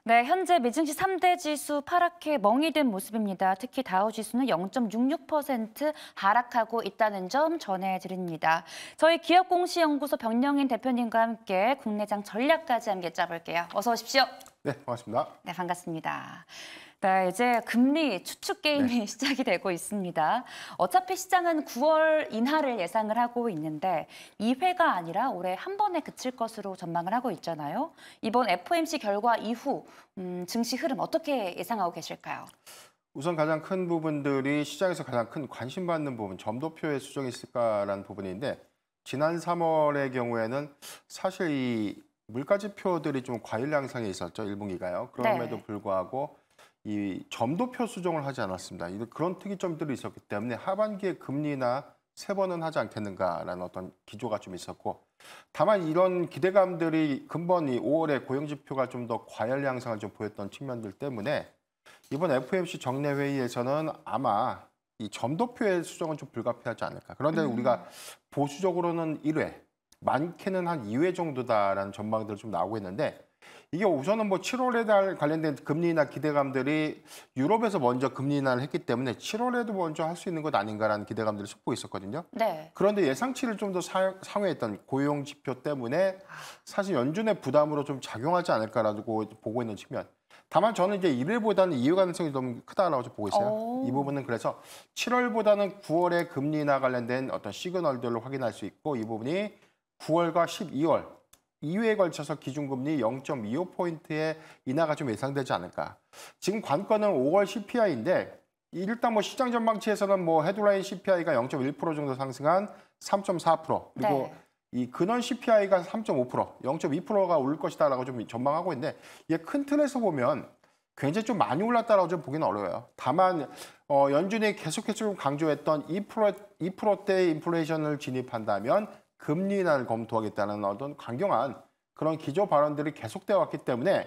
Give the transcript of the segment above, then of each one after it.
네, 현재 미증시 3대 지수 파랗게 멍이 든 모습입니다. 특히 다우지수는 0.66% 하락하고 있다는 점 전해드립니다. 저희 기업공시연구소 병영인 대표님과 함께 국내장 전략까지 함께 짜볼게요. 어서 오십시오. 네, 반갑습니다. 네, 반갑습니다. 네, 이제 금리 추측 게임이 시작이 되고 있습니다. 어차피 시장은 9월 인하를 예상을 하고 있는데 2회가 아니라 올해 한 번에 그칠 것으로 전망을 하고 있잖아요. 이번 FOMC 결과 이후 증시 흐름 어떻게 예상하고 계실까요? 우선 가장 큰 부분들이 시장에서 가장 큰 관심받는 부분, 점도표의 수정이 있을까라는 부분인데 지난 3월의 경우에는 사실 이 물가지표들이 좀 과일 양상에 있었죠, 1분기가요. 그럼에도 불구하고 이 점도표 수정을 하지 않았습니다. 그런 특이점들이 있었기 때문에 하반기에 금리나 3번은 하지 않겠는가라는 어떤 기조가 좀 있었고, 다만 이런 기대감들이 근본 이 5월에 고용지표가 좀 더 과열 양상을 좀 보였던 측면들 때문에 이번 FOMC 정례 회의에서는 아마 이 점도표의 수정은 좀 불가피하지 않을까. 그런데 우리가 보수적으로는 1회, 많게는 한 2회 정도다라는 전망들이 좀 나오고 있는데, 이게 우선은 뭐 7월에 관련된 금리나 기대감들이 유럽에서 먼저 금리 인하를 했기 때문에 7월에도 먼저 할 수 있는 것 아닌가라는 기대감들이 솟고 있었거든요. 네. 그런데 예상치를 좀 더 상회했던 고용 지표 때문에 사실 연준의 부담으로 좀 작용하지 않을까라고 보고 있는 측면. 다만 저는 이제 1회보다는 2회 가능성이 너무 크다라고 보고 있어요. 이 부분은 그래서 7월보다는 9월에 금리 인하 관련된 어떤 시그널들로 확인할 수 있고, 이 부분이 9월과 12월 2회에 걸쳐서 기준금리 0.25포인트의 인하가 좀 예상되지 않을까. 지금 관건은 5월 CPI인데 일단 뭐 시장 전망치에서는 뭐 헤드라인 CPI가 0.1% 정도 상승한 3.4%, 그리고 이 근원 CPI가 3.5%, 0.2%가 오를 것이다라고 좀 전망하고 있는데, 이게 큰 틀에서 보면 굉장히 좀 많이 올랐다라고 좀 보기는 어려워요. 다만 연준이 계속해서 좀 강조했던 2%대의 인플레이션을 진입한다면 금리 인하를 검토하겠다는 어떤 강경한 그런 기조 발언들이 계속되어 왔기 때문에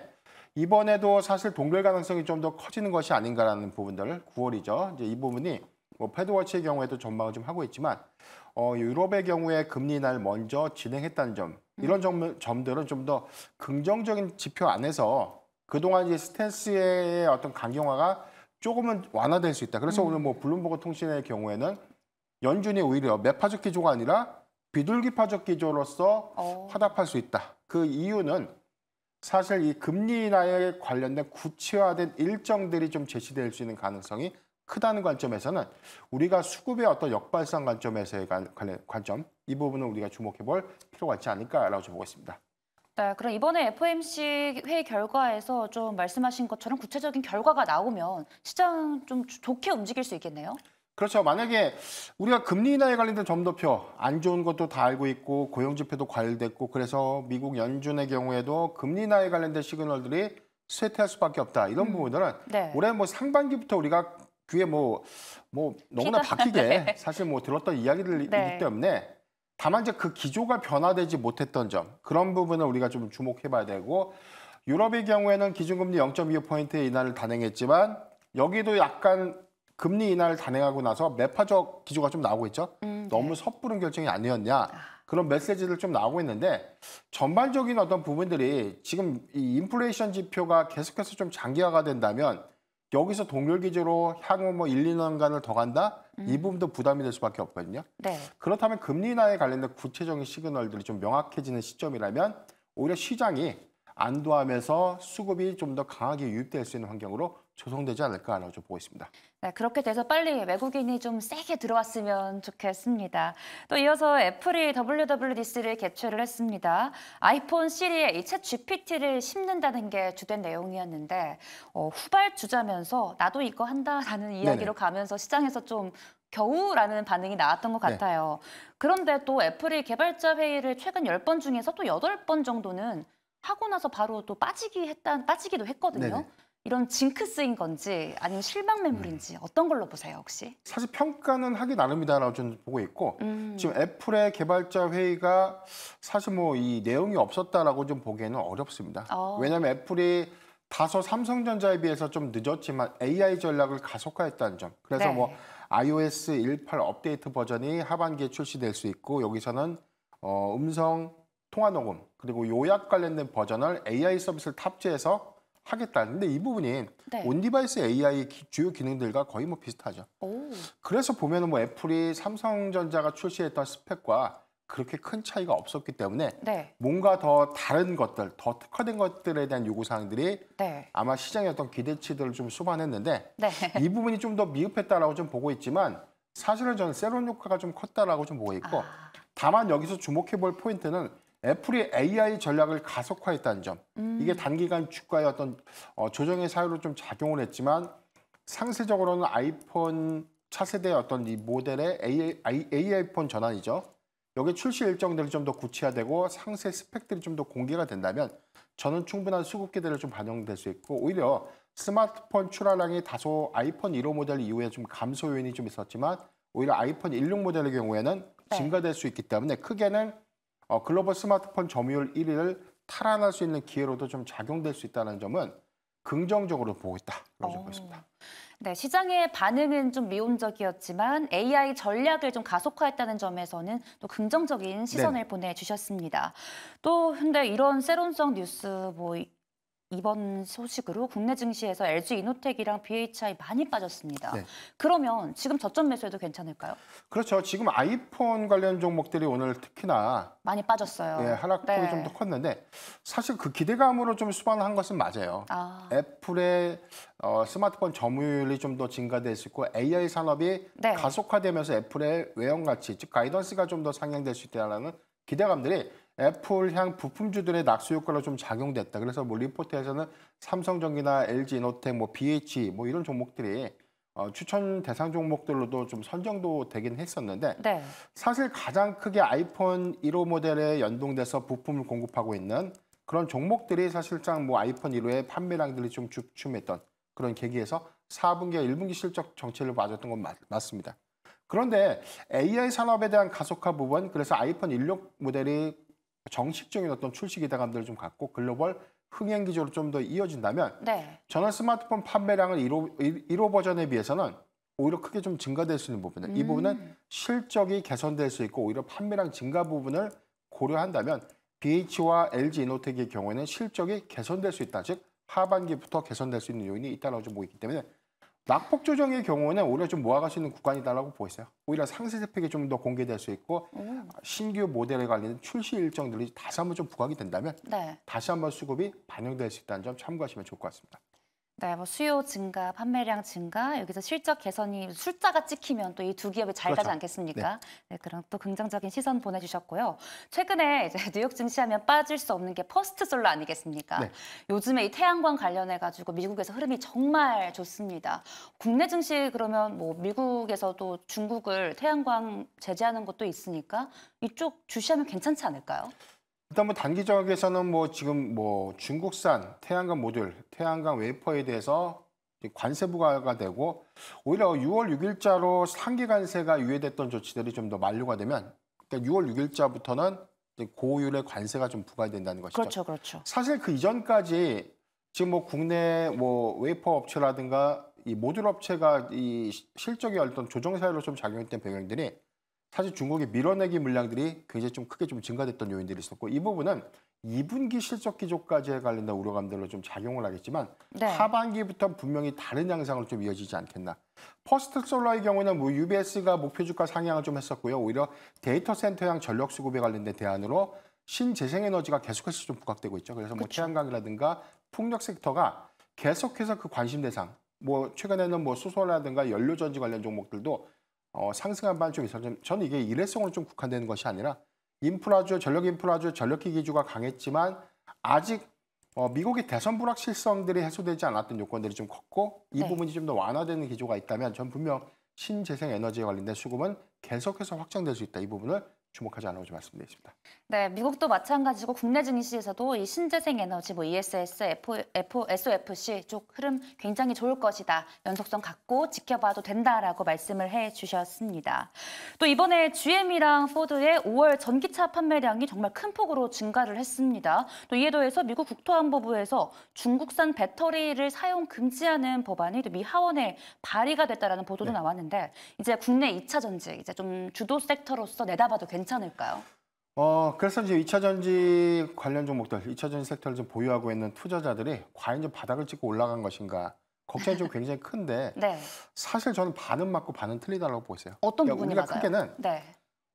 이번에도 사실 동결 가능성이 좀 더 커지는 것이 아닌가라는 부분들, 9월이죠. 이제 이 부분이 뭐 패드워치의 경우에도 전망을 좀 하고 있지만 유럽의 경우에 금리 인하를 먼저 진행했다는 점, 이런 점들은 좀 더 긍정적인 지표 안에서 그동안 이제 스탠스의 어떤 강경화가 조금은 완화될 수 있다. 그래서 오늘 뭐 블룸버그 통신의 경우에는 연준이 오히려 매파적 기조가 아니라 비둘기파적 기조로서 화답할 수 있다. 그 이유는 사실 이 금리 인하에 관련된 구체화된 일정들이 좀 제시될 수 있는 가능성이 크다는 관점에서는 우리가 수급의 어떤 역발상 관점에서의 관점, 이 부분은 우리가 주목해 볼 필요가 있지 않을까라고 보고 있습니다. 네, 그럼 이번에 FOMC 회의 결과에서 좀 말씀하신 것처럼 구체적인 결과가 나오면 시장 좀 좋게 움직일 수 있겠네요. 그렇죠. 만약에 우리가 금리 인하에 관련된 점도표 안 좋은 것도 다 알고 있고 고용지표도 과열됐고, 그래서 미국 연준의 경우에도 금리 인하에 관련된 시그널들이 쇠퇴할 수밖에 없다. 이런 부분들은 올해 뭐 상반기부터 우리가 귀에 뭐 너무나 박히게 사실 뭐 들었던 이야기들이기 때문에, 다만 이제 그 기조가 변화되지 못했던 점, 그런 부분을 우리가 좀 주목해봐야 되고, 유럽의 경우에는 기준금리 0.25포인트의 인하를 단행했지만 여기도 약간 금리 인하를 단행하고 나서 매파적 기조가 좀 나오고 있죠. 너무 섣부른 결정이 아니었냐. 그런 메시지들 좀 나오고 있는데, 전반적인 어떤 부분들이 지금 이 인플레이션 지표가 계속해서 좀 장기화가 된다면 여기서 동결 기조로 향후 뭐 1, 2년간을 더 간다? 이 부분도 부담이 될 수밖에 없거든요. 그렇다면 금리 인하에 관련된 구체적인 시그널들이 좀 명확해지는 시점이라면 오히려 시장이 안도하면서 수급이 좀 더 강하게 유입될 수 있는 환경으로 조성되지 않을까라고 좀 보고 있습니다. 네, 그렇게 돼서 빨리 외국인이 좀 세게 들어왔으면 좋겠습니다. 또 이어서 애플이 WWDC를 개최를 했습니다. 아이폰 시리에 이 챗 GPT를 심는다는 게 주된 내용이었는데 후발주자면서 나도 이거 한다라는 이야기로 가면서 시장에서 좀 겨우라는 반응이 나왔던 것 같아요. 그런데 또 애플이 개발자 회의를 최근 10번 중에서 또 8번 정도는 하고 나서 바로 또 빠지기도 했거든요. 이런 징크스인 건지 아니면 실망 매물인지 어떤 걸로 보세요, 혹시? 사실 평가는 하기 나름이다라고 저는 보고 있고, 지금 애플의 개발자 회의가 사실 뭐 이 내용이 없었다라고 좀 보기에는 어렵습니다. 왜냐하면 애플이 다소 삼성전자에 비해서 좀 늦었지만 AI 전략을 가속화했다는 점. 그래서 뭐 iOS 18 업데이트 버전이 하반기에 출시될 수 있고, 여기서는 음성 통화 녹음 그리고 요약 관련된 버전을 AI 서비스를 탑재해서 하겠다. 근데 이 부분이 네. 온디바이스 AI 주요 기능들과 거의 뭐 비슷하죠. 오. 그래서 보면은 뭐 애플이 삼성전자가 출시했던 스펙과 그렇게 큰 차이가 없었기 때문에 네. 뭔가 더 다른 것들, 더 특화된 것들에 대한 요구 사항들이 네. 아마 시장의 어떤 기대치들을 좀 수반했는데 네. 이 부분이 좀 더 미흡했다라고 좀 보고 있지만 사실은 저는 세론 효과가 좀 컸다라고 좀 보고 있고 아. 다만 여기서 주목해 볼 포인트는 애플이 AI 전략을 가속화했다는 점. 이게 단기간 주가의 어떤 조정의 사유로 좀 작용을 했지만 상세적으로는 아이폰 차세대 어떤 이 모델의 AI 폰 전환이죠. 여기 출시 일정들이 좀 더 구체화되고 상세 스펙들이 좀 더 공개가 된다면 저는 충분한 수급 기대를 좀 반영될 수 있고 오히려 스마트폰 출하량이 다소 아이폰 1호 모델 이후에 좀 감소 요인이 좀 있었지만 오히려 아이폰 16 모델의 경우에는 네. 증가될 수 있기 때문에 크게는 글로벌 스마트폰 점유율 1위를 탈환할 수 있는 기회로도 좀 작용될 수 있다는 점은 긍정적으로 보고 있다. 그런 점 보겠습니다. 네, 시장의 반응은 좀 미온적이었지만 AI 전략을 좀 가속화했다는 점에서는 또 긍정적인 시선을 보내주셨습니다. 또 근데 이런 세론성 뉴스 이번 소식으로 국내 증시에서 LG 이노텍이랑 BHI 많이 빠졌습니다. 네. 그러면 지금 저점 매수해도 괜찮을까요? 그렇죠. 지금 아이폰 관련 종목들이 오늘 특히나 많이 빠졌어요. 하락폭이 네. 좀 더 컸는데 사실 그 기대감으로 좀 수반한 것은 맞아요. 아, 애플의 스마트폰 점유율이 좀 더 증가될 수 있고 AI 산업이 네. 가속화되면서 애플의 외형 가치, 즉 가이던스가 좀 더 상향될 수 있다는 기대감들이 애플향 부품주들의 낙수 효과로 좀 작용됐다. 그래서 뭐 리포트에서는 삼성전기나 LG 이노텍, 뭐 BH 뭐 이런 종목들이 추천 대상 종목들로도 좀 선정도 되긴 했었는데 네. 사실 가장 크게 아이폰 1호 모델에 연동돼서 부품을 공급하고 있는 그런 종목들이 사실상 뭐 아이폰 1호의 판매량들이 좀 주춤했던 그런 계기에서 4분기와 1분기 실적 정체를 맞았던 건 맞습니다. 그런데 AI 산업에 대한 가속화 부분, 그래서 아이폰 16 모델이 정식적인 어떤 출시 기대감들을 좀 갖고 글로벌 흥행 기조로 좀 더 이어진다면 네. 저는 스마트폰 판매량은 1호 버전에 비해서는 오히려 크게 좀 증가될 수 있는 부분들. 이 부분은 실적이 개선될 수 있고 오히려 판매량 증가 부분을 고려한다면 BH와 LG 이노텍의 경우에는 실적이 개선될 수 있다. 즉 하반기부터 개선될 수 있는 요인이 있다고 좀 보이기 때문에 낙폭 조정의 경우는 오히려 좀 모아갈 수 있는 구간이다라고 보고 있어요. 오히려 상세 스펙이 좀 더 공개될 수 있고 신규 모델에 관련된 출시 일정들이 다시 한번 좀 부각이 된다면 네. 다시 한번 수급이 반영될 수 있다는 점 참고하시면 좋을 것 같습니다. 네, 뭐 수요 증가, 판매량 증가, 여기서 실적 개선이 숫자가 찍히면 또 이 두 기업이 잘 가지 그렇죠. 않겠습니까? 네, 그런 또 긍정적인 시선 보내주셨고요. 최근에 이제 뉴욕 증시하면 빠질 수 없는 게 퍼스트솔로 아니겠습니까? 네. 요즘에 이 태양광 관련해가지고 미국에서 흐름이 정말 좋습니다. 국내 증시 그러면 뭐 미국에서도 중국을 태양광 제재하는 것도 있으니까 이쪽 주시하면 괜찮지 않을까요? 일단 뭐 단기적에서는 뭐 지금 뭐 중국산 태양광 모듈, 태양광 웨이퍼에 대해서 관세 부과가 되고 오히려 6월 6일자로 상계 관세가 유예됐던 조치들이 좀 더 만료가 되면 그러니까 6월 6일자부터는 고율의 관세가 좀 부과된다는 것이죠. 그렇죠, 그렇죠. 사실 그 이전까지 지금 뭐 국내 뭐 웨이퍼 업체라든가 이 모듈 업체가 이 실적이 어떤 조정 사유로 좀 작용했던 배경들이 사실 중국의 밀어내기 물량들이 굉장히 좀 크게 좀 증가됐던 요인들이 있었고 이 부분은 2분기 실적 기조까지에 관련된 우려감들로 좀 작용을 하겠지만 네. 하반기부터 분명히 다른 양상으로 좀 이어지지 않겠나. 퍼스트 솔라의 경우는 뭐 UBS가 목표 주가 상향을 좀 했었고요. 오히려 데이터 센터형 전력 수급에 관련된 대안으로 신재생에너지가 계속해서 좀 부각되고 있죠. 그래서 뭐 태양광이라든가 풍력 섹터가 계속해서 그 관심 대상, 뭐 최근에는 뭐 수소라든가 연료전지 관련 종목들도 상승한 바는 좀 있어서 저는 이게 일회성으로 좀 국한되는 것이 아니라 인프라주, 전력 인프라주, 전력기기주가 강했지만 아직 미국의 대선 불확실성들이 해소되지 않았던 요건들이 좀 컸고 이 네. 부분이 좀 더 완화되는 기조가 있다면 전 분명 신재생 에너지에 관련된 수급은 계속해서 확장될 수 있다. 이 부분을 주목하지 않으려고 말씀드리겠습니다. 네, 미국도 마찬가지고 국내 증시에서도 이 신재생 에너지, 뭐 ESS, SOFC 쪽 흐름 굉장히 좋을 것이다. 연속성 갖고 지켜봐도 된다라고 말씀을 해주셨습니다. 또 이번에 GM이랑 포드의 5월 전기차 판매량이 정말 큰 폭으로 증가를 했습니다. 또 이에 더해서 미국 국토안보부에서 중국산 배터리를 사용 금지하는 법안이 또 미 하원에 발의가 됐다라는 보도도 나왔는데 이제 국내 2차 전지 이제 좀 주도 섹터로서 내다봐도 괜찮을까요? 그래서 이제 2차 전지 관련 종목들, 2차 전지 섹터를 좀 보유하고 있는 투자자들이 과연 좀 바닥을 찍고 올라간 것인가 걱정이 좀 굉장히 큰데 네. 사실 저는 반은 맞고 반은 틀리다고 보고 있어요. 어떤 그러니까 부분이 우리가 맞아요? 크게는 네.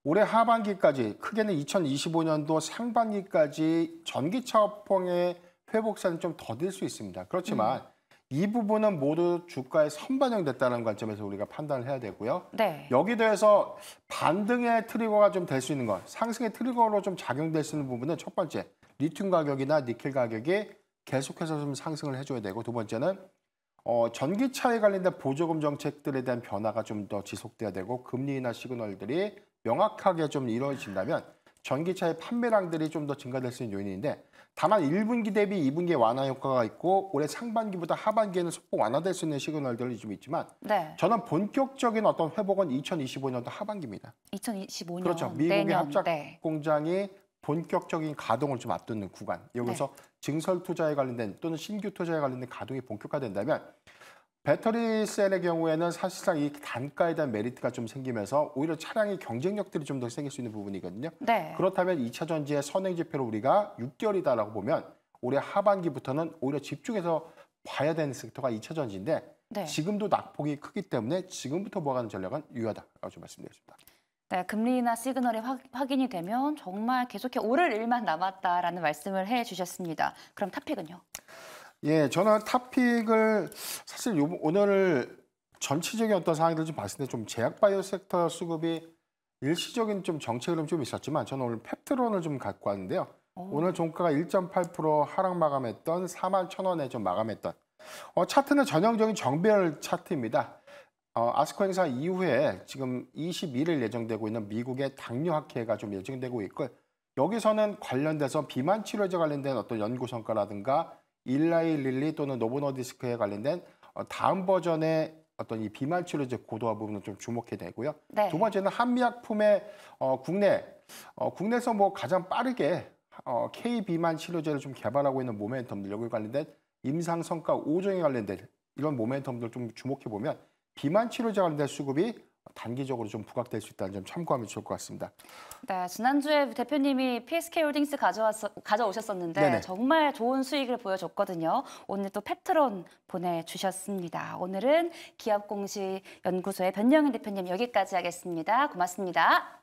올해 하반기까지 크게는 2025년도 상반기까지 전기차 업황의 회복세는 좀 더딜 수 있습니다. 그렇지만 이 부분은 모두 주가에 선반영됐다는 관점에서 우리가 판단을 해야 되고요. 네. 여기 더해서 반등의 트리거가 좀 될 수 있는 것, 상승의 트리거로 좀 작용될 수 있는 부분은 첫 번째, 리튬 가격이나 니켈 가격이 계속해서 좀 상승을 해줘야 되고 두 번째는 전기차에 관련된 보조금 정책들에 대한 변화가 좀 더 지속돼야 되고 금리나 시그널들이 명확하게 좀 이루어진다면 전기차의 판매량들이 좀 더 증가될 수 있는 요인인데 다만 1분기 대비 2분기에 완화 효과가 있고 올해 상반기보다 하반기에는 소폭 완화될 수 있는 시그널들이 좀 있지만 네. 저는 본격적인 어떤 회복은 2025년도 하반기입니다. 2025년. 그렇죠. 미국의 내년. 합작 네. 공장이 본격적인 가동을 좀 앞두는 구간. 여기서 증설 투자에 관련된 또는 신규 투자에 관련된 가동이 본격화된다면 배터리 셀의 경우에는 사실상 이 단가에 대한 메리트가 좀 생기면서 오히려 차량의 경쟁력들이 좀 더 생길 수 있는 부분이거든요. 네. 그렇다면 2차 전지의 선행 지표를 우리가 6개월이다라고 보면 올해 하반기부터는 오히려 집중해서 봐야 되는 섹터가 2차 전지인데 네. 지금도 낙폭이 크기 때문에 지금부터 모아가는 전략은 유효하다라고 좀 말씀드리겠습니다. 네, 금리나 시그널이 확인이 되면 정말 계속해 오를 일만 남았다라는 말씀을 해주셨습니다. 그럼 탑픽은요? 예, 저는 탑픽을 사실 오늘 전체적인 어떤 상황들을 좀 봤을 때 좀 제약 바이오 섹터 수급이 일시적인 좀 정체 흐름 좀 있었지만 저는 오늘 펩트론을 좀 갖고 왔는데요. 오늘 종가가 1.8% 하락 마감했던 41,000원에 좀 마감했던 차트는 전형적인 정배열 차트입니다. 아스코 행사 이후에 지금 21일 예정되고 있는 미국의 당뇨 학회가 좀 예정되고 있고 여기서는 관련돼서 비만 치료제 관련된 어떤 연구 성과라든가 일라이 릴리 또는 노보노디스크에 관련된 다음 버전의 어떤 이 비만 치료제 고도화 부분을 좀 주목해야 되고요. 네. 두 번째는 한미약품의 국내에서 뭐 가장 빠르게 K 비만 치료제를 좀 개발하고 있는 모멘텀들 여기 관련된 임상 성과 5종에 관련된 이런 모멘텀들 좀 주목해 보면 비만 치료제 관련된 수급이 단기적으로 좀 부각될 수 있다는 점 참고하면 좋을 것 같습니다. 네, 지난주에 대표님이 PSK홀딩스 가져오셨었는데 네네. 정말 좋은 수익을 보여줬거든요. 오늘 또 펩트론 보내주셨습니다. 오늘은 기업공시연구소의 변영인 대표님 여기까지 하겠습니다. 고맙습니다.